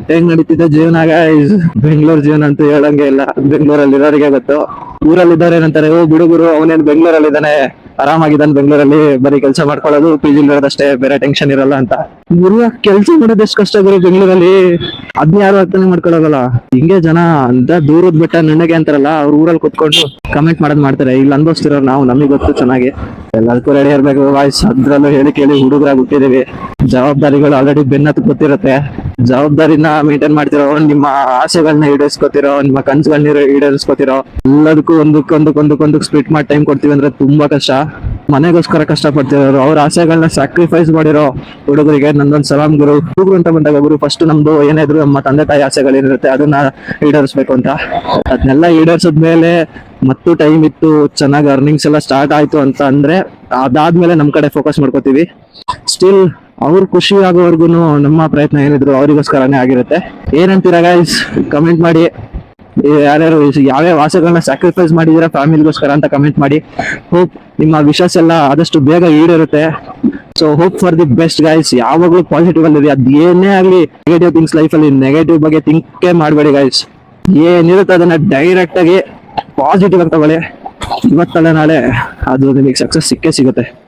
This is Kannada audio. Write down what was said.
ಹೆಂಗ್ ನಡೀತಿದೆ ಜೀವನ ಗೈಸ್. ಬೆಂಗಳೂರು ಜೀವನ ಅಂತೂ ಹೇಳಂಗೆ ಇಲ್ಲ, ಬೆಂಗಳೂರಲ್ಲಿ ಇರೋರಿಗೆ ಗೊತ್ತು. ಊರಲ್ಲಿ ಇದ್ದವ್ರು ಏನಂತಾರೆ, ಓ ಬಿಡುಗರು ಅವನೇನ್ ಬೆಂಗಳೂರಲ್ಲಿ ಇದ್ದಾನೆ, ಆರಾಮಾಗಿದ್ದಾನೆ ಬೆಂಗಳೂರಲ್ಲಿ, ಬರೀ ಕೆಲಸ ಮಾಡ್ಕೊಳ್ಳೋದು, PG ಇರೋದಷ್ಟೇ, ಬೇರೆ ಟೆನ್ಷನ್ ಇರಲ್ಲ ಅಂತ. ಗುರು ಕೆಲಸ ಮಾಡೋದು ಎಷ್ಟು ಕಷ್ಟ ಗುರು ಬೆಂಗಳೂರಲ್ಲಿ, ಅದ್ನ ಯಾರು ಅರ್ಥನೇ ಮಾಡ್ಕೊಳ್ಳೋಗಲ್ಲ. ಹಿಂಗೆ ಜನ ಅಂತ ದೂರದ ಬೆಟ್ಟ ನನಗೆ ಅಂತಾರಲ್ಲ, ಅವ್ರ ಊರಲ್ಲಿ ಕುತ್ಕೊಂಡು ಕಮೆಂಟ್ ಮಾಡೋದ್ ಮಾಡ್ತಾರೆ. ಇಲ್ಲಿ ಅನ್ಭವಿಸ್ತಿರೋರು ನಾವು, ನಮಗೆ ಗೊತ್ತು ಚೆನ್ನಾಗಿ. ಎಲ್ಲದಕ್ಕೂ ರೆಡಿ ಇರ್ಬೇಕು ವಾಯ್ಸ್. ಅದ್ರಲ್ಲೂ ಹೇಳಿ ಕೇಳಿ ಹುಡುಗರಾಗಿ ಹುಟ್ಟಿದೀವಿ. ಜವಾಬ್ದಾರಿಗಳು ಆಲ್ರೆಡಿ ಬೆನ್ನತ್ತು ಗೊತ್ತಿರುತ್ತೆ. ಜವಾಬ್ದಾರಿನ ಮೇಂಟೈನ್ ಮಾಡ್ತಿರೋ, ನಿಮ್ಮ ಆಸೆಗಳನ್ನ ಈಡೇರಿಸ್ಕೊತಿರೋ, ನಿಮ್ಮ ಕನ್ಸುಗಳನ್ನ ಈಡೇರಿಸ್ಕೊತಿರೋ, ಎಲ್ಲದಕ್ಕೂ ಒಂದಕ್ಕೊಂದಕ್ಕೆ ಸ್ಪ್ಲಿಟ್ ಮಾಡಿ ಟೈಮ್ ಕೊಡ್ತೀವಿ ಅಂದ್ರೆ ತುಂಬಾ ಕಷ್ಟ. ಮನೆಗೋಸ್ಕರ ಕಷ್ಟ ಪಡ್ತಿರೋರು, ಅವ್ರ ಆಸೆಗಳನ್ನ ಸ್ಯಾಕ್ರಿಫೈಸ್ ಮಾಡಿರೋ ಹುಡುಗರಿಗೆ ನಂದೊಂದು ಸಲಾಮ್ ಗುರು. ಹುಡುಗರು ಅಂತ ಬಂದಾಗ ಗುರು ಫಸ್ಟ್ ನಮ್ದು ಏನೇ ಇದ್ರು ನಮ್ಮ ತಂದೆ ತಾಯಿ ಆಸೆಗಳೇನಿರುತ್ತೆ ಅದನ್ನ ಈಡೇರಿಸ್ಬೇಕು ಅಂತ. ಅದನ್ನೆಲ್ಲ ಈಡೇರಿಸಿದ್ಮೇಲೆ ಮತ್ತು ಟೈಮ್ ಇತ್ತು, ಚೆನ್ನಾಗಿ ಅರ್ನಿಂಗ್ಸ್ ಎಲ್ಲ ಸ್ಟಾರ್ಟ್ ಆಯ್ತು ಅಂತ ಅಂದ್ರೆ ಅದಾದ್ಮೇಲೆ ನಮ್ ಕಡೆ ಫೋಕಸ್ ಮಾಡ್ಕೋತೀವಿ. ಸ್ಟಿಲ್ ಅವ್ರು ಖುಷಿ ಆಗೋವರ್ಗು ನಮ್ಮ ಪ್ರಯತ್ನ ಏನಿದ್ರು ಅವರಿಗೋಸ್ಕರನೇ ಆಗಿರುತ್ತೆ. ಏನಂತೀರಾ ಗೈಸ್, ಕಮೆಂಟ್ ಮಾಡಿ. ಯಾರ್ಯಾರು ಯಾವ್ಯಾವ ಆಸೆಗಳನ್ನ ಸ್ಯಾಕ್ರಿಫೈಸ್ ಮಾಡಿದೀರಾ ಫ್ಯಾಮಿಲಿಗೋಸ್ಕರ ಅಂತ ಕಮೆಂಟ್ ಮಾಡಿ. ಹೋಪ್ ನಿಮ್ಮ ವಿಶಸ್ ಎಲ್ಲ ಆದಷ್ಟು ಬೇಗ ಈಡೇರುತ್ತೆ. So hope for the best guys. ಯಾವಾಗ್ಲೂ ಪಾಸಿಟಿವ್ ಅಲ್ಲಿ, ಅದ್ ಏನೇ ಆಗ್ಲಿ, ನೆಗೆಟಿವ್ ಥಿಂಗ್ಸ್ ಲೈಫ್ ಅಲ್ಲಿ ನೆಗೆಟಿವ್ ಬಗ್ಗೆ ಥಿಂಕೇ ಮಾಡಬೇಡಿ ಗೈಸ್. ಏನಿರುತ್ತೆ ಅದನ್ನ ಡೈರೆಕ್ಟ್ ಆಗಿ ಪಾಸಿಟಿವ್ ಅಂತ ತಗೊಳ್ಳಿ. ಇವತ್ತಲ್ಲ ನಾಳೆ ಅದು ನಿಮಗೆ ಸಕ್ಸಸ್ ಸಿಕ್ಕೇ ಸಿಗುತ್ತೆ.